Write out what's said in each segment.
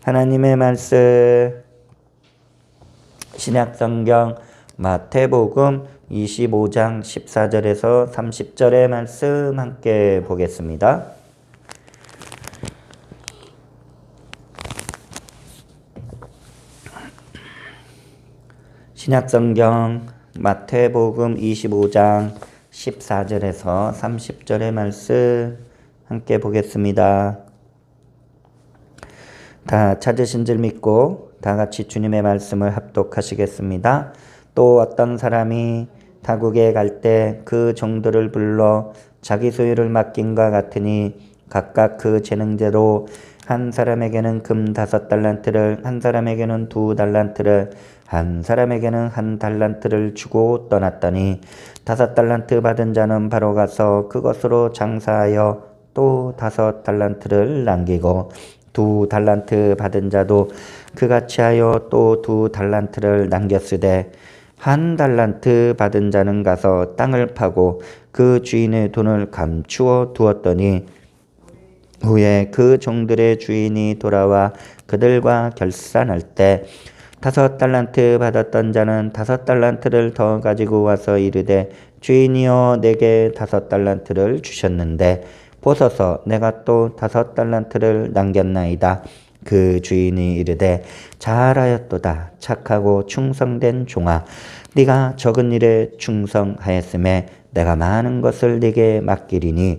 하나님의 말씀 신약성경 마태복음 25장 14절에서 30절의 말씀 함께 보겠습니다. 신약성경 마태복음 25장 14절에서 30절의 말씀 함께 보겠습니다. 다 찾으신 줄 믿고 다 같이 주님의 말씀을 합독하시겠습니다. 또 어떤 사람이 타국에 갈 때 그 종들을 불러 자기 소유를 맡긴과 같으니 각각 그 재능대로 한 사람에게는 금 5달란트를, 한 사람에게는 2달란트를, 한 사람에게는 1달란트를 주고 떠났더니 5달란트 받은 자는 바로 가서 그것으로 장사하여 또 5달란트를 남기고 2달란트 받은 자도 그같이 하여 또 2달란트를 남겼으되 1달란트 받은 자는 가서 땅을 파고 그 주인의 돈을 감추어 두었더니 후에 그 종들의 주인이 돌아와 그들과 결산할 때 5달란트 받았던 자는 5달란트를 더 가지고 와서 이르되 주인이여 내게 5달란트를 주셨는데 보소서 내가 또 5달란트를 남겼나이다. 그 주인이 이르되 잘하였도다 착하고 충성된 종아 네가 적은 일에 충성하였음에 내가 많은 것을 네게 맡기리니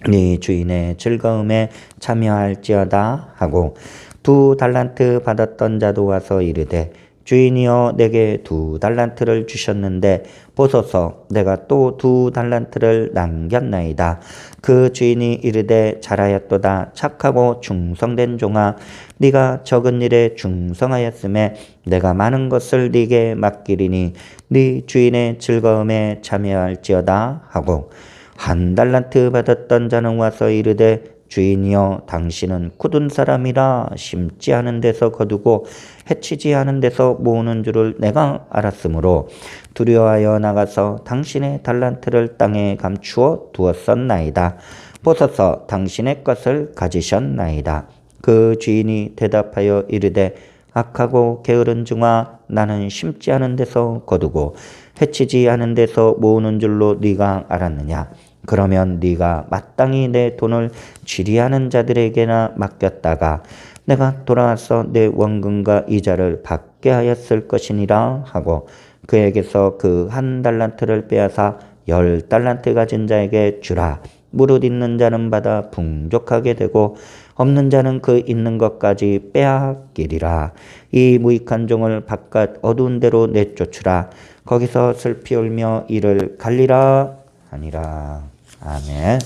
네 주인의 즐거움에 참여할지어다 하고 2달란트 받았던 자도 와서 이르되 주인이여 내게 2달란트를 주셨는데 보소서 내가 또 2달란트를 남겼나이다. 그 주인이 이르되 잘하였도다 착하고 충성된 종아 네가 적은 일에 충성하였음에 내가 많은 것을 네게 맡기리니 네 주인의 즐거움에 참여할지어다 하고 1달란트 받았던 자는 와서 이르되 주인이여 당신은 굳은 사람이라 심지 않은 데서 거두고 해치지 않은 데서 모으는 줄을 내가 알았으므로 두려워하여 나가서 당신의 달란트를 땅에 감추어 두었었나이다. 보소서 당신의 것을 가지셨나이다. 그 주인이 대답하여 이르되 악하고 게으른 종아 나는 심지 않은 데서 거두고 해치지 않은 데서 모으는 줄로 네가 알았느냐. 그러면 네가 마땅히 내 돈을 취리하는 자들에게나 맡겼다가 내가 돌아와서 내 원금과 이자를 받게 하였을 것이니라 하고 그에게서 그 1달란트를 빼앗아 10달란트 가진 자에게 주라. 무릇 있는 자는 받아 풍족하게 되고 없는 자는 그 있는 것까지 빼앗기리라. 이 무익한 종을 바깥 어두운 데로 내쫓으라. 거기서 슬피 울며 이를 갈리라 하니라. 아멘.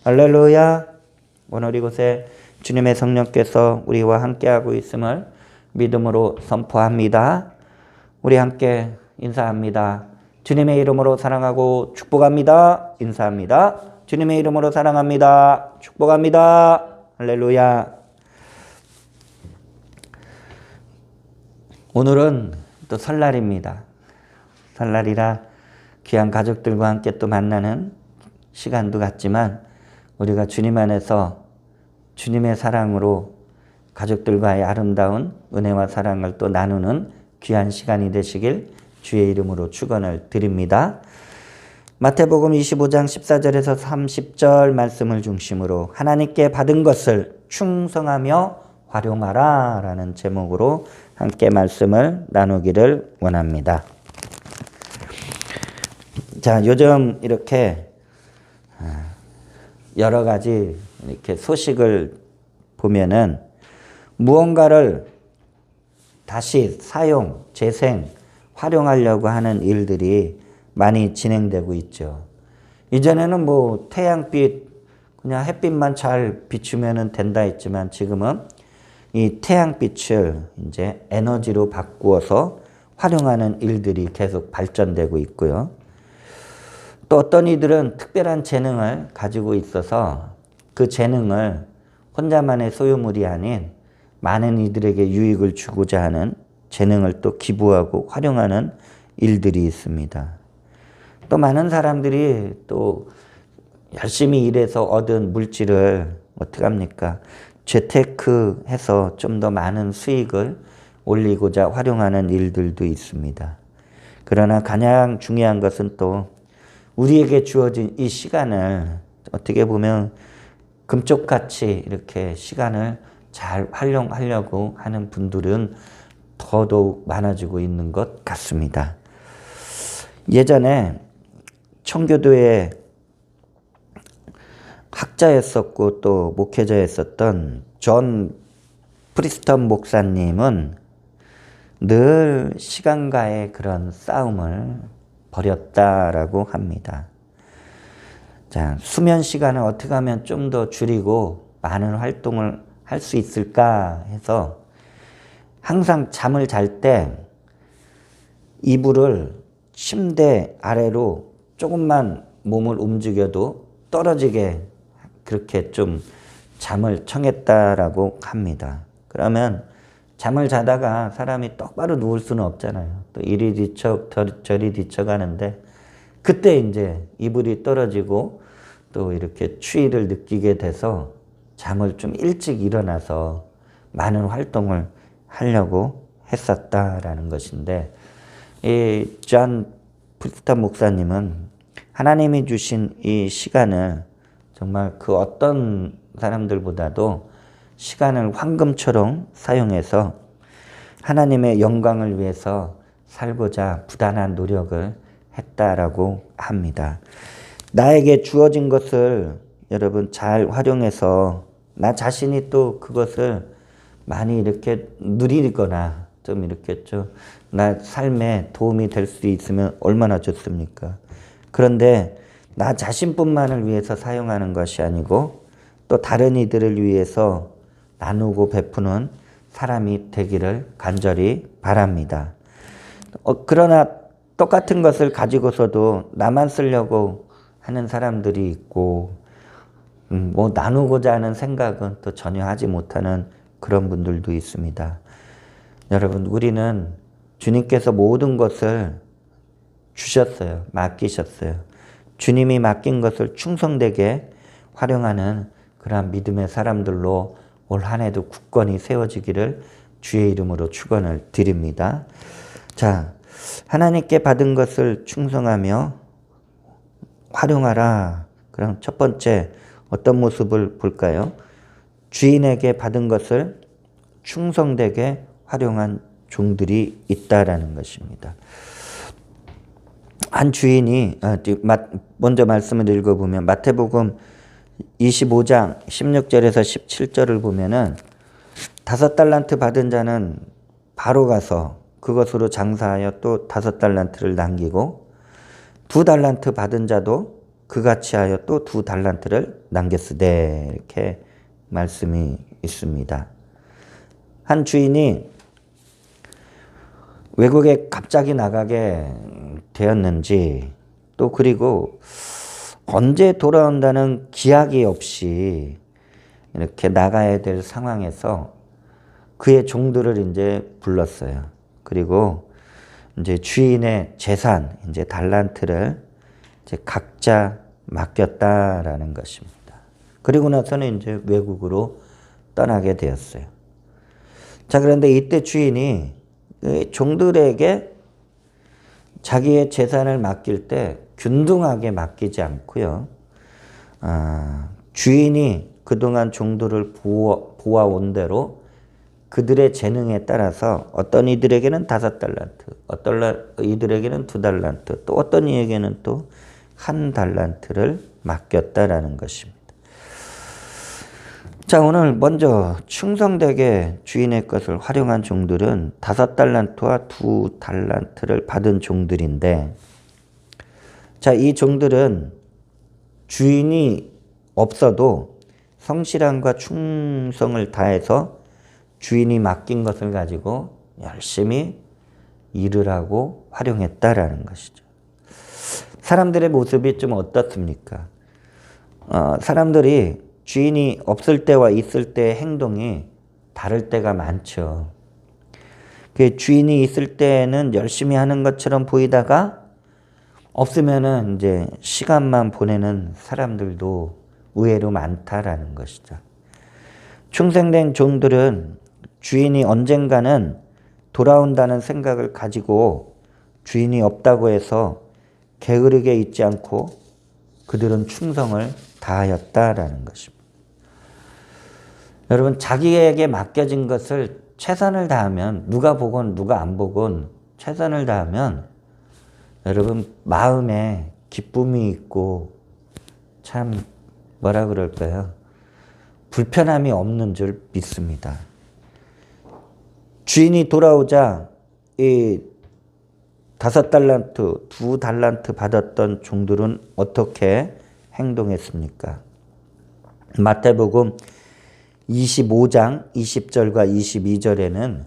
할렐루야. 오늘 이곳에 주님의 성령께서 우리와 함께하고 있음을 믿음으로 선포합니다. 우리 함께 인사합니다. 주님의 이름으로 사랑하고 축복합니다. 인사합니다. 주님의 이름으로 사랑합니다. 축복합니다. 할렐루야. 오늘은 또 설날입니다. 설날이라 귀한 가족들과 함께 또 만나는 시간도 같지만 우리가 주님 안에서 주님의 사랑으로 가족들과의 아름다운 은혜와 사랑을 또 나누는 귀한 시간이 되시길 주의 이름으로 축원을 드립니다. 마태복음 25장 14절에서 30절 말씀을 중심으로 하나님께 받은 것을 충성하며 활용하라 라는 제목으로 함께 말씀을 나누기를 원합니다. 자, 요즘 이렇게 여러 가지 이렇게 소식을 보면은 무언가를 다시 사용, 재생, 활용하려고 하는 일들이 많이 진행되고 있죠. 이전에는 뭐 태양빛, 그냥 햇빛만 잘 비추면 된다 했지만 지금은 이 태양빛을 이제 에너지로 바꾸어서 활용하는 일들이 계속 발전되고 있고요. 또 어떤 이들은 특별한 재능을 가지고 있어서 그 재능을 혼자만의 소유물이 아닌 많은 이들에게 유익을 주고자 하는 재능을 또 기부하고 활용하는 일들이 있습니다. 또 많은 사람들이 또 열심히 일해서 얻은 물질을 어떻게 합니까? 재테크해서 좀 더 많은 수익을 올리고자 활용하는 일들도 있습니다. 그러나 가장 중요한 것은 또 우리에게 주어진 이 시간을 어떻게 보면 금쪽같이 이렇게 시간을 잘 활용하려고 하는 분들은 더더욱 많아지고 있는 것 같습니다. 예전에 청교도의 학자였었고 또 목회자였었던 존 프리스턴 목사님은 늘 시간과의 그런 싸움을 벌였다라고 합니다. 자, 수면 시간을 어떻게 하면 좀 더 줄이고 많은 활동을 할 수 있을까 해서 항상 잠을 잘 때 이불을 침대 아래로 조금만 몸을 움직여도 떨어지게 그렇게 좀 잠을 청했다라고 합니다. 그러면 잠을 자다가 사람이 똑바로 누울 수는 없잖아요. 또 이리 뒤척 저리 뒤척하는데 그때 이제 이불이 떨어지고 또 이렇게 추위를 느끼게 돼서 잠을 좀 일찍 일어나서 많은 활동을 하려고 했었다라는 것인데, 이 존 프리스턴 목사님은 하나님이 주신 이 시간을 정말 그 어떤 사람들보다도 시간을 황금처럼 사용해서 하나님의 영광을 위해서 살고자 부단한 노력을 했다라고 합니다. 나에게 주어진 것을 여러분 잘 활용해서 나 자신이 또 그것을 많이 이렇게 누리거나 좀 이렇게 좀 나 삶에 도움이 될 수 있으면 얼마나 좋습니까? 그런데 나 자신뿐만을 위해서 사용하는 것이 아니고 또 다른 이들을 위해서 나누고 베푸는 사람이 되기를 간절히 바랍니다. 그러나 똑같은 것을 가지고서도 나만 쓰려고 하는 사람들이 있고 뭐 나누고자 하는 생각은 또 전혀 하지 못하는 그런 분들도 있습니다. 여러분, 우리는 주님께서 모든 것을 주셨어요. 맡기셨어요. 주님이 맡긴 것을 충성되게 활용하는 그러한 믿음의 사람들로 올 한 해도 굳건히 세워지기를 주의 이름으로 축원을 드립니다. 자, 하나님께 받은 것을 충성하며 활용하라. 그럼 첫 번째 어떤 모습을 볼까요? 주인에게 받은 것을 충성되게 활용한 종들이 있다라는 것입니다. 한 주인이 먼저 말씀을 읽어보면 마태복음 25장 16절에서 17절을 보면은 5달란트 받은 자는 바로 가서 그것으로 장사하여 또 5달란트를 남기고 2달란트 받은 자도 그같이 하여 또 2달란트를 남겼으되 이렇게 말씀이 있습니다. 한 주인이 외국에 갑자기 나가게 되었는지 또 그리고 언제 돌아온다는 기약이 없이 이렇게 나가야 될 상황에서 그의 종들을 이제 불렀어요. 그리고 이제 주인의 재산, 이제 달란트를 이제 각자 맡겼다라는 것입니다. 그리고 나서는 이제 외국으로 떠나게 되었어요. 자, 그런데 이때 주인이 종들에게 자기의 재산을 맡길 때 균등하게 맡기지 않고요. 주인이 그동안 종들을 보아온 대로 그들의 재능에 따라서 어떤 이들에게는 5달란트, 어떤 이들에게는 2달란트, 또 어떤 이에게는 또 1달란트를 맡겼다라는 것입니다. 자, 오늘 먼저 충성되게 주인의 것을 활용한 종들은 5달란트와 2달란트를 받은 종들인데, 자, 이 종들은 주인이 없어도 성실함과 충성을 다해서 주인이 맡긴 것을 가지고 열심히 일을 하고 활용했다라는 것이죠. 사람들의 모습이 좀 어떻습니까? 사람들이 주인이 없을 때와 있을 때의 행동이 다를 때가 많죠. 그 주인이 있을 때는 열심히 하는 것처럼 보이다가 없으면은 이제 시간만 보내는 사람들도 의외로 많다라는 것이죠. 충성된 종들은 주인이 언젠가는 돌아온다는 생각을 가지고 주인이 없다고 해서 게으르게 있지 않고 그들은 충성을 다하였다라는 것입니다. 여러분, 자기에게 맡겨진 것을 최선을 다하면, 누가 보건 누가 안 보건 최선을 다하면 여러분 마음에 기쁨이 있고 참 뭐라 그럴까요? 불편함이 없는 줄 믿습니다. 주인이 돌아오자 이 5달란트, 2달란트 받았던 종들은 어떻게 행동했습니까? 마태복음 25장 20절과 22절에는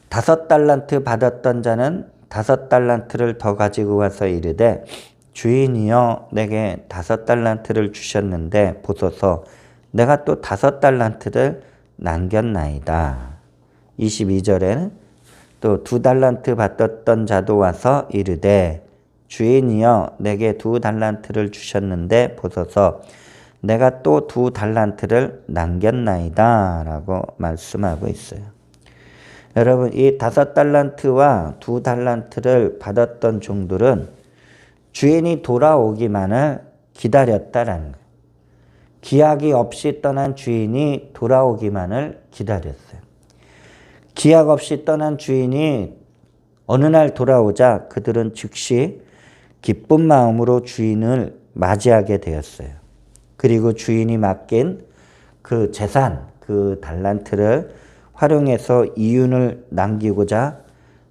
5달란트 받았던 자는 5달란트를 더 가지고 와서 이르되 주인이여 내게 5달란트를 주셨는데 보소서 내가 또 5달란트를 남겼나이다. 22절에는 또 2달란트 받았던 자도 와서 이르되 주인이여 내게 2달란트를 주셨는데 보소서 내가 또 2달란트를 남겼나이다 라고 말씀하고 있어요. 여러분, 이 5달란트와 2달란트를 받았던 종들은 주인이 돌아오기만을 기다렸다라는 거예요. 기약이 없이 떠난 주인이 돌아오기만을 기다렸어요. 기약 없이 떠난 주인이 어느 날 돌아오자 그들은 즉시 기쁜 마음으로 주인을 맞이하게 되었어요. 그리고 주인이 맡긴 그 재산, 그 달란트를 활용해서 이윤을 남기고자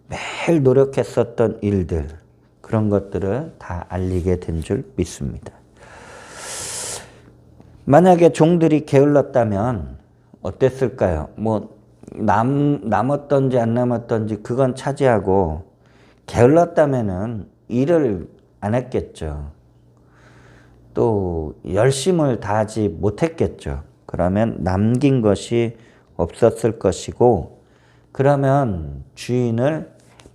매일 노력했었던 일들, 그런 것들을 다 알리게 된 줄 믿습니다. 만약에 종들이 게을렀다면 어땠을까요? 남았던지 안 남았던지 그건 차지하고 게을렀다면은 일을 안 했겠죠. 또 열심을 다하지 못했겠죠. 그러면 남긴 것이 없었을 것이고 그러면 주인을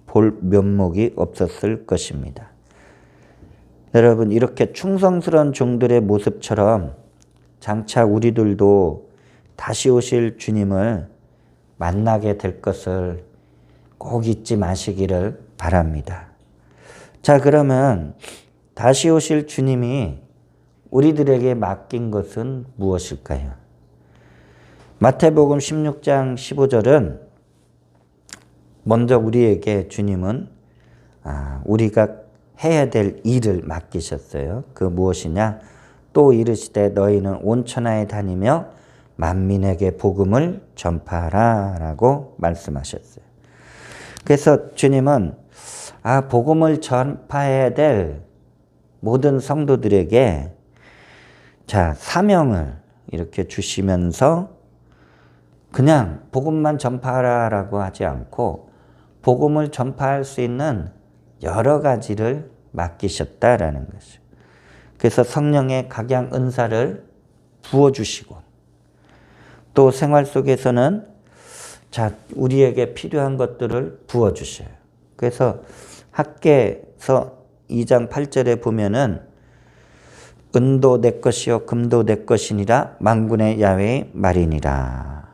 볼 면목이 없었을 것입니다. 여러분, 이렇게 충성스러운 종들의 모습처럼 장차 우리들도 다시 오실 주님을 만나게 될 것을 꼭 잊지 마시기를 바랍니다. 자, 그러면 다시 오실 주님이 우리들에게 맡긴 것은 무엇일까요? 마태복음 16장 15절은 먼저 우리에게 주님은 우리가 해야 될 일을 맡기셨어요. 그 무엇이냐? 또 이르시되 너희는 온 천하에 다니며 만민에게 복음을 전파하라 라고 말씀하셨어요. 그래서 주님은 복음을 전파해야 될 모든 성도들에게 사명을 이렇게 주시면서 그냥 복음만 전파하라라고 하지 않고 복음을 전파할 수 있는 여러 가지를 맡기셨다라는 것이죠. 그래서 성령의 각양 은사를 부어주시고 또 생활 속에서는 우리에게 필요한 것들을 부어주셔요. 그래서 학개서 2장 8절에 보면은 은도 내 것이요 금도 내 것이니라 만군의 야훼의 말이니라.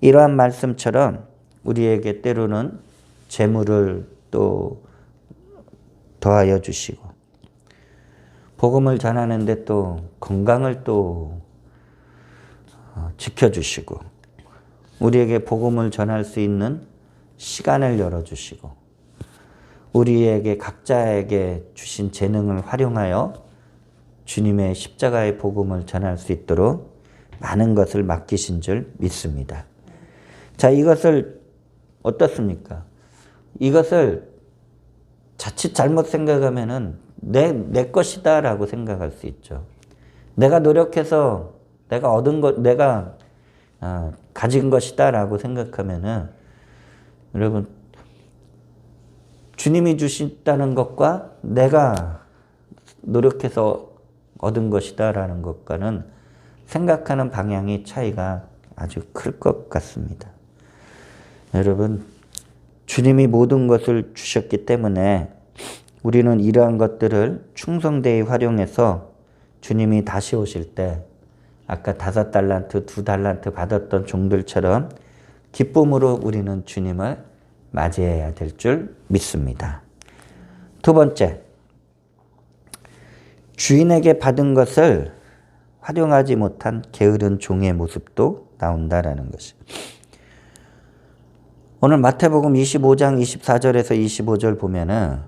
이러한 말씀처럼 우리에게 때로는 재물을 또 더하여 주시고 복음을 전하는데 또 건강을 또 지켜주시고 우리에게 복음을 전할 수 있는 시간을 열어주시고 우리에게 각자에게 주신 재능을 활용하여 주님의 십자가의 복음을 전할 수 있도록 많은 것을 맡기신 줄 믿습니다. 자, 이것을 어떻습니까? 이것을 자칫 잘못 생각하면은 내 것이다 라고 생각할 수 있죠. 내가 노력해서 내가 얻은 것, 내가 가진 것이다 라고 생각하면은 여러분, 주님이 주신다는 것과 내가 노력해서 얻은 것이다 라는 것과는 생각하는 방향이 차이가 아주 클 것 같습니다. 여러분, 주님이 모든 것을 주셨기 때문에 우리는 이러한 것들을 충성되이 활용해서 주님이 다시 오실 때 아까 5달란트, 2달란트 받았던 종들처럼 기쁨으로 우리는 주님을 맞이해야 될 줄 믿습니다. 두 번째, 주인에게 받은 것을 활용하지 못한 게으른 종의 모습도 나온다라는 것이. 오늘 마태복음 25장 24절에서 25절 보면은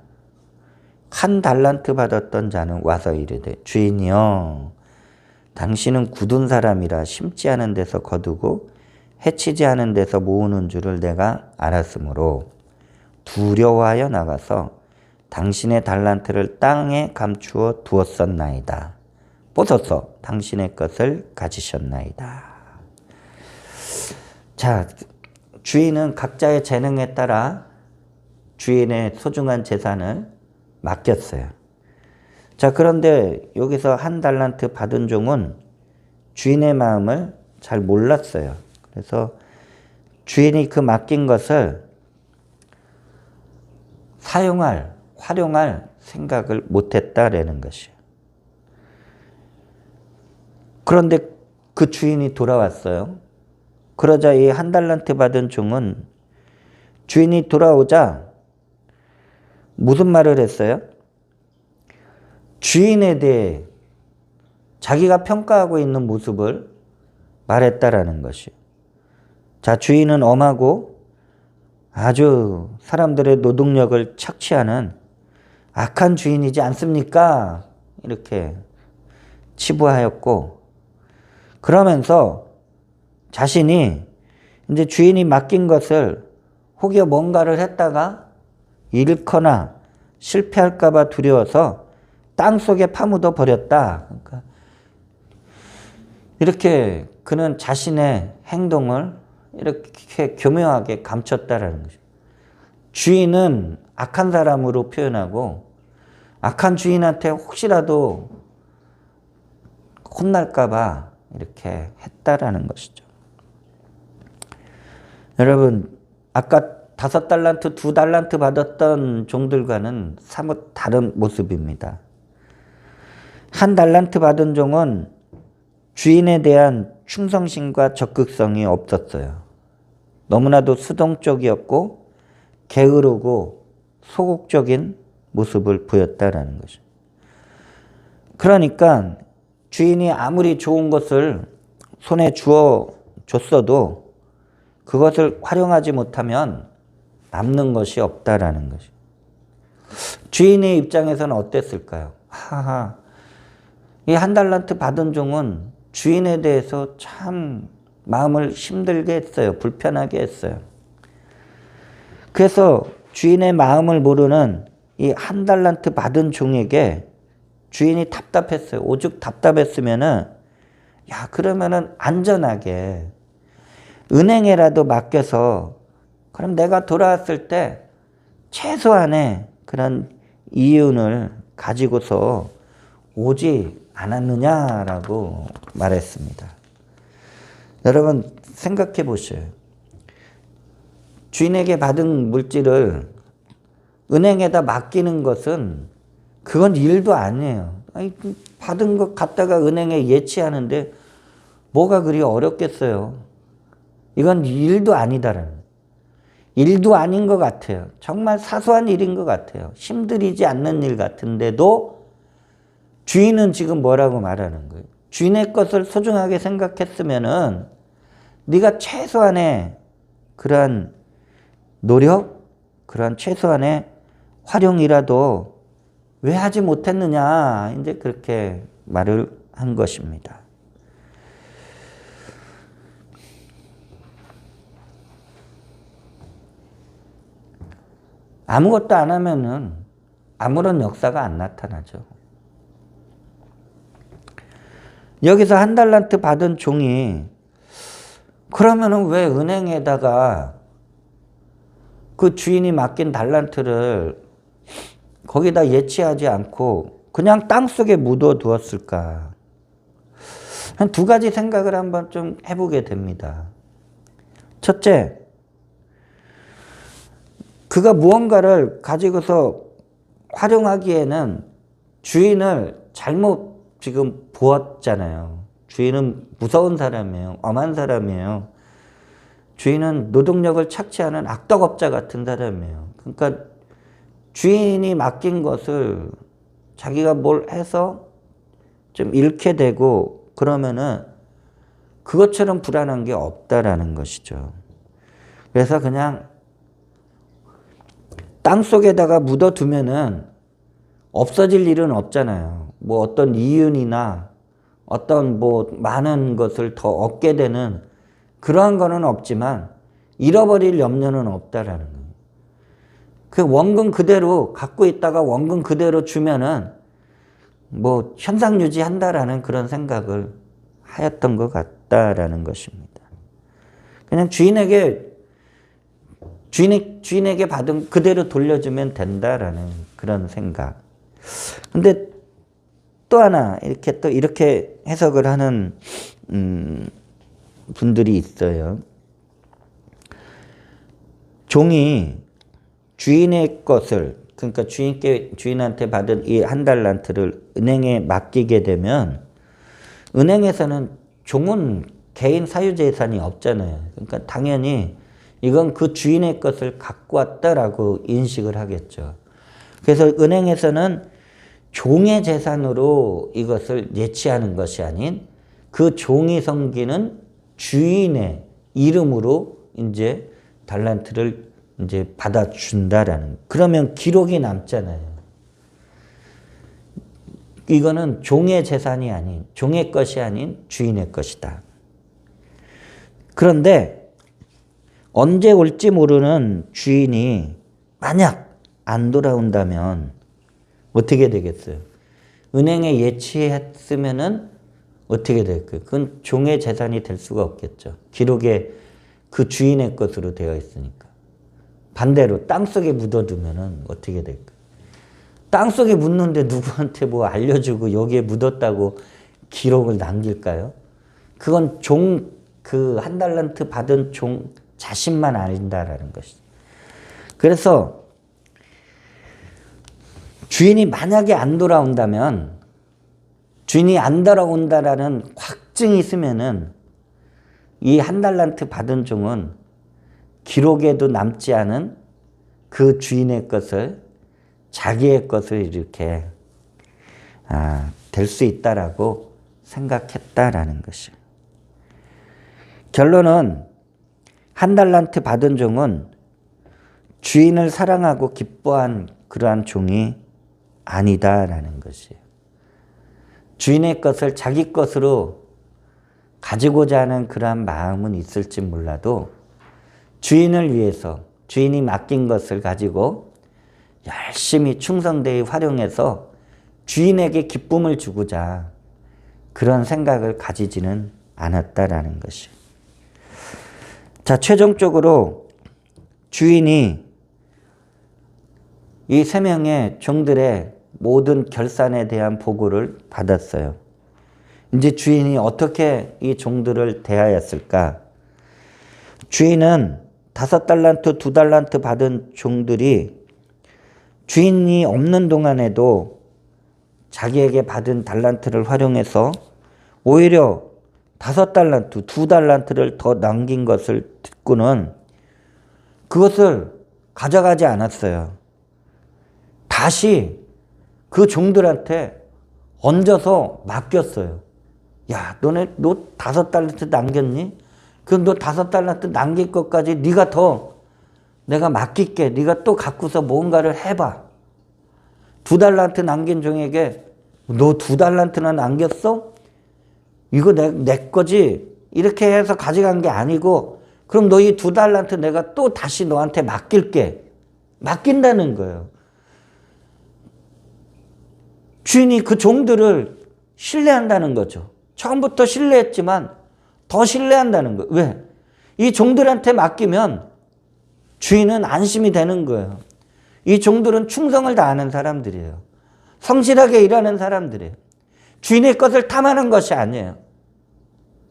한 달란트 받았던 자는 와서 이르되 주인이여 당신은 굳은 사람이라 심지 않은 데서 거두고 해치지 않은 데서 모으는 줄을 내가 알았으므로 두려워하여 나가서 당신의 달란트를 땅에 감추어 두었었나이다. 뻗어서 당신의 것을 가지셨나이다. 자, 주인은 각자의 재능에 따라 주인의 소중한 재산을 맡겼어요. 자, 그런데 여기서 한 달란트 받은 종은 주인의 마음을 잘 몰랐어요. 그래서 주인이 그 맡긴 것을 활용할 생각을 못했다라는 것이에요. 그런데 그 주인이 돌아왔어요. 그러자 이 한 달란트 받은 종은 주인이 돌아오자 무슨 말을 했어요? 주인에 대해 자기가 평가하고 있는 모습을 말했다라는 것이에요. 자, 주인은 엄하고 아주 사람들의 노동력을 착취하는 악한 주인이지 않습니까? 이렇게 치부하였고, 그러면서 자신이 이제 주인이 맡긴 것을 혹여 뭔가를 했다가 잃거나 실패할까봐 두려워서 땅속에 파묻어 버렸다. 그러니까 이렇게 그는 자신의 행동을 이렇게 교묘하게 감췄다라는 거죠. 주인은 악한 사람으로 표현하고 악한 주인한테 혹시라도 혼날까봐 이렇게 했다라는 것이죠. 여러분, 아까 5달란트, 2달란트 받았던 종들과는 사뭇 다른 모습입니다. 한 달란트 받은 종은 주인에 대한 충성심과 적극성이 없었어요. 너무나도 수동적이었고 게으르고 소극적인 모습을 보였다라는 거죠. 그러니까 주인이 아무리 좋은 것을 손에 주어 줬어도 그것을 활용하지 못하면 남는 것이 없다라는 것이죠. 주인의 입장에서는 어땠을까요? 하하, 이 한 달란트 받은 종은 주인에 대해서 참 마음을 힘들게 했어요. 불편하게 했어요. 그래서 주인의 마음을 모르는 이 한 달란트 받은 종에게 주인이 답답했어요. 오죽 답답했으면은, 야, 그러면은 안전하게 은행에라도 맡겨서 그럼 내가 돌아왔을 때 최소한의 그런 이윤을 가지고서 오지 않았느냐라고 말했습니다. 여러분 생각해 보셔요. 주인에게 받은 물질을 은행에다 맡기는 것은 그건 일도 아니에요. 아니, 받은 것 갖다가 은행에 예치하는데 뭐가 그리 어렵겠어요. 이건 일도 아니다라는. 일도 아닌 것 같아요. 정말 사소한 일인 것 같아요. 힘들이지 않는 일 같은데도 주인은 지금 뭐라고 말하는 거예요? 주인의 것을 소중하게 생각했으면은 네가 최소한의 그러한 노력, 그러한 최소한의 활용이라도 왜 하지 못했느냐, 이제 그렇게 말을 한 것입니다. 아무것도 안 하면은 아무런 역사가 안 나타나죠. 여기서 한 달란트 받은 종이 그러면은 왜 은행에다가 그 주인이 맡긴 달란트를 거기다 예치하지 않고 그냥 땅속에 묻어 두었을까? 한 두 가지 생각을 한번 좀 해보게 됩니다. 첫째, 그가 무언가를 가지고서 활용하기에는 주인을 잘못 지금 보았잖아요. 주인은 무서운 사람이에요. 엄한 사람이에요. 주인은 노동력을 착취하는 악덕업자 같은 사람이에요. 그러니까 주인이 맡긴 것을 자기가 뭘 해서 좀 잃게 되고 그러면은 그것처럼 불안한 게 없다라는 것이죠. 그래서 그냥 땅 속에다가 묻어두면은 없어질 일은 없잖아요. 뭐 어떤 이윤이나 어떤 뭐 많은 것을 더 얻게 되는 그러한 거는 없지만 잃어버릴 염려는 없다라는 거예요. 그 원금 그대로 갖고 있다가 원금 그대로 주면은 뭐 현상 유지한다라는 그런 생각을 하였던 것 같다라는 것입니다. 그냥 주인에게 받은 그대로 돌려주면 된다라는 그런 생각. 근데 또 하나 이렇게 해석을 하는 분들이 있어요. 종이 주인의 것을, 그러니까 주인한테 받은 이 한 달란트를 은행에 맡기게 되면 은행에서는 종은 개인 사유재산이 없잖아요. 그러니까 당연히 이건 그 주인의 것을 갖고 왔다라고 인식을 하겠죠. 그래서 은행에서는 종의 재산으로 이것을 예치하는 것이 아닌 그 종이 섬기는 주인의 이름으로 이제 달란트를 이제 받아준다라는. 그러면 기록이 남잖아요. 이거는 종의 재산이 아닌, 종의 것이 아닌 주인의 것이다. 그런데 언제 올지 모르는 주인이 만약 안 돌아온다면 어떻게 되겠어요? 은행에 예치했으면은 어떻게 될까요? 그건 종의 재산이 될 수가 없겠죠. 기록에 그 주인의 것으로 되어 있으니까. 반대로 땅속에 묻어두면은 어떻게 될까요? 땅속에 묻는데 누구한테 뭐 알려주고 여기에 묻었다고 기록을 남길까요? 그건 그 한 달란트 받은 종 자신만 안다라는 것이죠. 그래서 주인이 만약에 안 돌아온다면, 주인이 안 돌아온다라는 확증이 있으면은 이 한 달란트 받은 종은 기록에도 남지 않은 그 주인의 것을, 자기의 것을 이렇게 될 수 있다라고 생각했다라는 것이에요. 결론은 한 달란트 받은 종은 주인을 사랑하고 기뻐한 그러한 종이 아니다라는 것이에요. 주인의 것을 자기 것으로 가지고자 하는 그러한 마음은 있을지 몰라도 주인을 위해서 주인이 맡긴 것을 가지고 열심히 충성되이 활용해서 주인에게 기쁨을 주고자 그런 생각을 가지지는 않았다라는 것이에요. 자, 최종적으로 주인이 이 3명의 종들의 모든 결산에 대한 보고를 받았어요. 이제 주인이 어떻게 이 종들을 대하였을까? 주인은 5달란트, 2달란트 받은 종들이 주인이 없는 동안에도 자기에게 받은 달란트를 활용해서 오히려 5달란트, 2달란트를 더 남긴 것을 듣고는 그것을 가져가지 않았어요. 다시 그 종들한테 얹어서 맡겼어요. 야, 너 5달란트 남겼니? 그럼 너 5달란트 남길 것까지 네가 더 내가 맡길게. 네가 또 갖고서 뭔가를 해봐. 2달란트 남긴 종에게 너 2달란트나 남겼어? 이거 내 거지? 이렇게 해서 가져간 게 아니고 그럼 너 이 2달란트 내가 또 다시 너한테 맡길게. 맡긴다는 거예요. 주인이 그 종들을 신뢰한다는 거죠. 처음부터 신뢰했지만 더 신뢰한다는 거예요. 왜? 이 종들한테 맡기면 주인은 안심이 되는 거예요. 이 종들은 충성을 다하는 사람들이에요. 성실하게 일하는 사람들이에요. 주인의 것을 탐하는 것이 아니에요.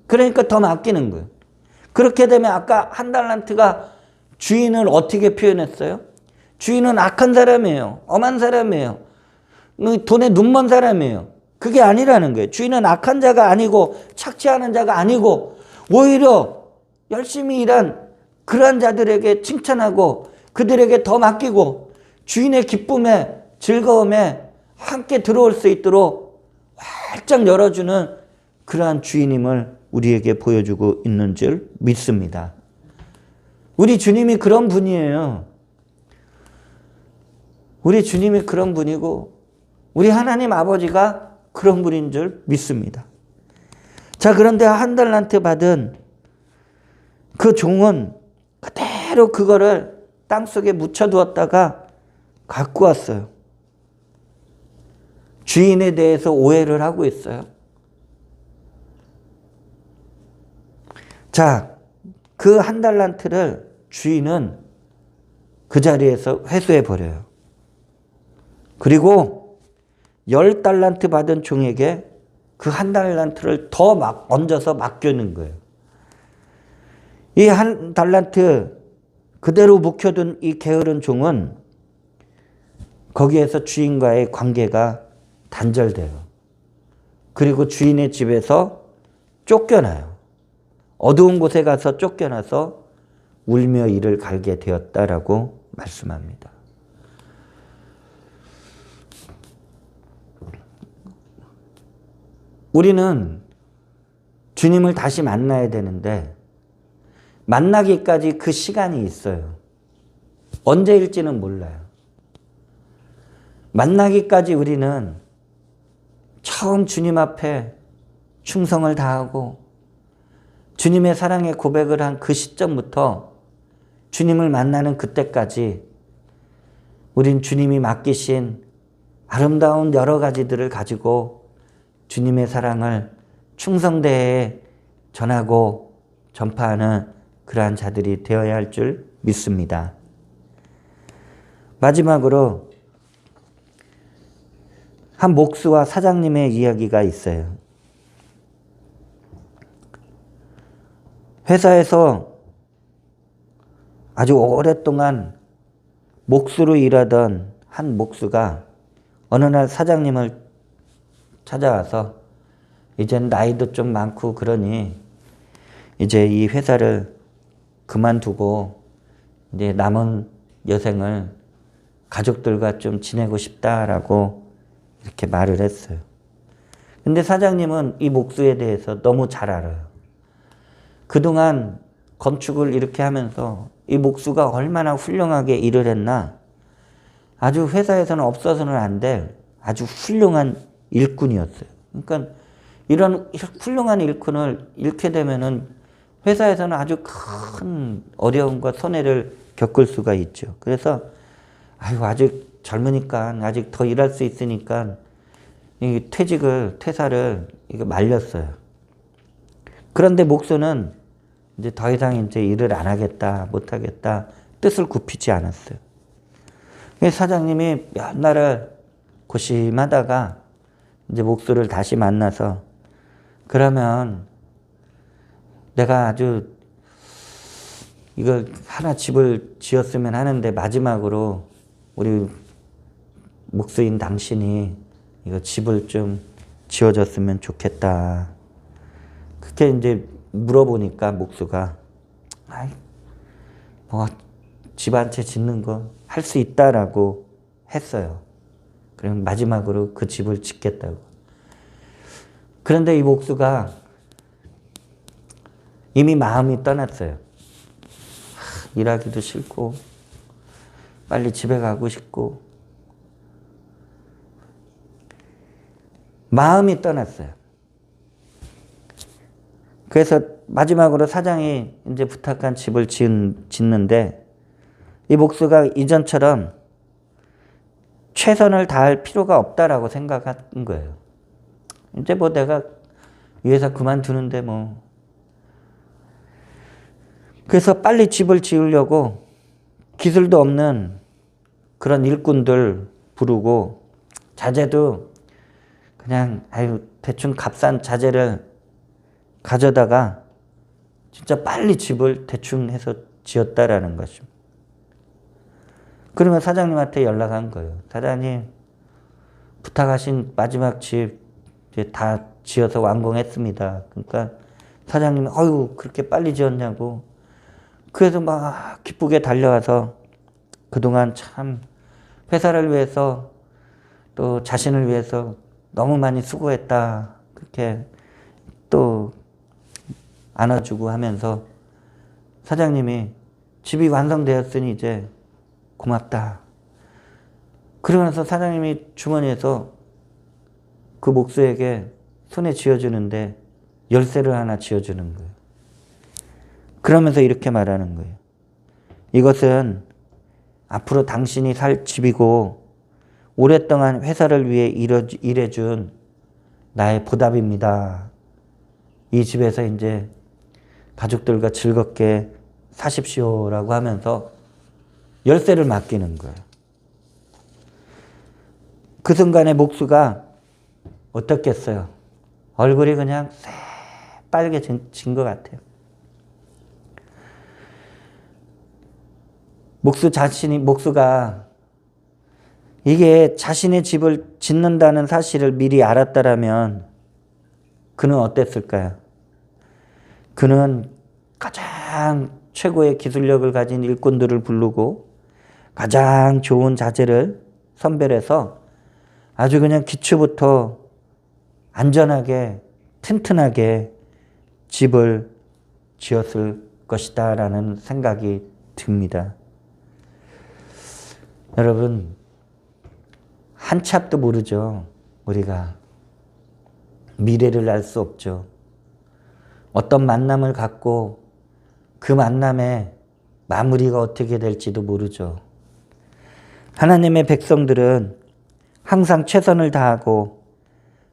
그러니까 더 맡기는 거예요. 그렇게 되면 아까 한 달란트가 주인을 어떻게 표현했어요? 주인은 악한 사람이에요. 엄한 사람이에요. 돈에 눈먼 사람이에요. 그게 아니라는 거예요. 주인은 악한 자가 아니고 착취하는 자가 아니고 오히려 열심히 일한 그러한 자들에게 칭찬하고 그들에게 더 맡기고 주인의 기쁨에 즐거움에 함께 들어올 수 있도록 활짝 열어주는 그러한 주인임을 우리에게 보여주고 있는 줄 믿습니다. 우리 주님이 그런 분이에요. 우리 주님이 그런 분이고 우리 하나님 아버지가 그런 분인 줄 믿습니다. 자, 그런데 한 달란트 받은 그 종은 그대로 그거를 땅속에 묻혀두었다가 갖고 왔어요. 주인에 대해서 오해를 하고 있어요. 자, 그 한 달란트를 주인은 그 자리에서 회수해 버려요. 그리고 10달란트 받은 종에게 그 한 달란트를 더 막 얹어서 맡겨는 거예요. 이 한 달란트 그대로 묵혀둔 이 게으른 종은 거기에서 주인과의 관계가 단절돼요. 그리고 주인의 집에서 쫓겨나요. 어두운 곳에 가서 쫓겨나서 울며 이를 갈게 되었다라고 말씀합니다. 우리는 주님을 다시 만나야 되는데 만나기까지 그 시간이 있어요. 언제일지는 몰라요. 만나기까지 우리는 처음 주님 앞에 충성을 다하고 주님의 사랑의 고백을 한 그 시점부터 주님을 만나는 그때까지 우린 주님이 맡기신 아름다운 여러 가지들을 가지고 주님의 사랑을 충성되게 전하고 전파하는 그러한 자들이 되어야 할 줄 믿습니다. 마지막으로 한 목수와 사장님의 이야기가 있어요. 회사에서 아주 오랫동안 목수로 일하던 한 목수가 어느 날 사장님을 찾아와서 이젠 나이도 좀 많고 그러니 이제 이 회사를 그만두고 이제 남은 여생을 가족들과 좀 지내고 싶다라고 이렇게 말을 했어요. 근데 사장님은 이 목수에 대해서 너무 잘 알아요. 그동안 건축을 이렇게 하면서 이 목수가 얼마나 훌륭하게 일을 했나, 아주 회사에서는 없어서는 안 될 아주 훌륭한 일꾼이었어요. 그러니까 이런 훌륭한 일꾼을 잃게 되면은 회사에서는 아주 큰 어려움과 손해를 겪을 수가 있죠. 그래서 아직 젊으니까 아직 더 일할 수 있으니까 이 퇴사를 이거 말렸어요. 그런데 목수는 이제 더 이상 이제 일을 안 하겠다, 못 하겠다 뜻을 굽히지 않았어요. 사장님이 몇 날을 고심하다가 이제 목수를 다시 만나서 그러면 내가 아주 이거 하나 집을 지었으면 하는데 마지막으로 우리 목수인 당신이 이거 집을 좀 지어줬으면 좋겠다. 그렇게 이제 물어보니까 목수가 집 한 채 짓는 거 할 수 있다라고 했어요. 그럼 마지막으로 그 집을 짓겠다고. 그런데 이 목수가 이미 마음이 떠났어요. 일하기도 싫고 빨리 집에 가고 싶고 마음이 떠났어요. 그래서 마지막으로 사장이 이제 부탁한 집을 짓는데 이 목수가 이전처럼 최선을 다할 필요가 없다라고 생각한 거예요. 이제 뭐 내가 이 회사 그만두는데 뭐. 그래서 빨리 집을 지으려고 기술도 없는 그런 일꾼들 부르고 자재도 그냥 대충 값싼 자재를 가져다가 진짜 빨리 집을 대충 해서 지었다라는 것입니다. 그러면 사장님한테 연락한 거예요. 사장님, 부탁하신 마지막 집 이제 다 지어서 완공했습니다. 그러니까 사장님이 어휴 그렇게 빨리 지었냐고. 그래서 막 기쁘게 달려와서 그동안 참 회사를 위해서 또 자신을 위해서 너무 많이 수고했다. 그렇게 또 안아주고 하면서 사장님이 집이 완성되었으니 이제 고맙다. 그러면서 사장님이 주머니에서 그 목수에게 손에 쥐어주는데 열쇠를 하나 쥐어주는 거예요. 그러면서 이렇게 말하는 거예요. 이것은 앞으로 당신이 살 집이고 오랫동안 회사를 위해 일해준 나의 보답입니다. 이 집에서 이제 가족들과 즐겁게 사십시오라고 하면서 열쇠를 맡기는 거예요. 그 순간에 목수가 어떻겠어요? 얼굴이 그냥 새빨개진 것 같아요. 목수가 이게 자신의 집을 짓는다는 사실을 미리 알았다라면 그는 어땠을까요? 그는 가장 최고의 기술력을 가진 일꾼들을 부르고 가장 좋은 자재를 선별해서 아주 그냥 기초부터 안전하게 튼튼하게 집을 지었을 것이다 라는 생각이 듭니다. 여러분 한 치 앞도 모르죠. 우리가 미래를 알 수 없죠. 어떤 만남을 갖고 그 만남의 마무리가 어떻게 될지도 모르죠. 하나님의 백성들은 항상 최선을 다하고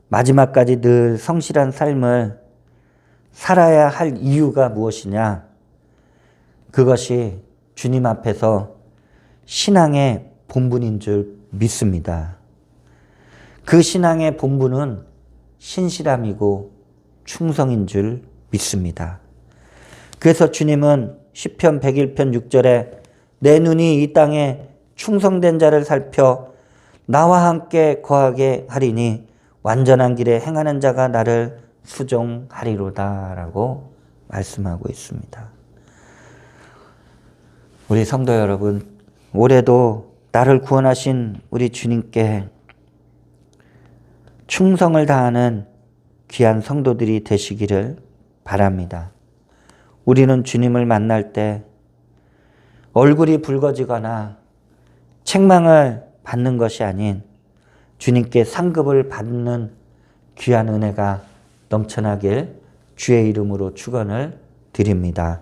마지막까지 늘 성실한 삶을 살아야 할 이유가 무엇이냐? 그것이 주님 앞에서 신앙의 본분인 줄 믿습니다. 그 신앙의 본분은 신실함이고 충성인 줄 믿습니다. 그래서 주님은 시편 101편 6절에 내 눈이 이 땅에 충성된 자를 살펴 나와 함께 거하게 하리니 완전한 길에 행하는 자가 나를 수종하리로다 라고 말씀하고 있습니다. 우리 성도 여러분, 올해도 나를 구원하신 우리 주님께 충성을 다하는 귀한 성도들이 되시기를 바랍니다. 우리는 주님을 만날 때 얼굴이 붉어지거나 책망을 받는 것이 아닌 주님께 상급을 받는 귀한 은혜가 넘쳐나길 주의 이름으로 축원을 드립니다.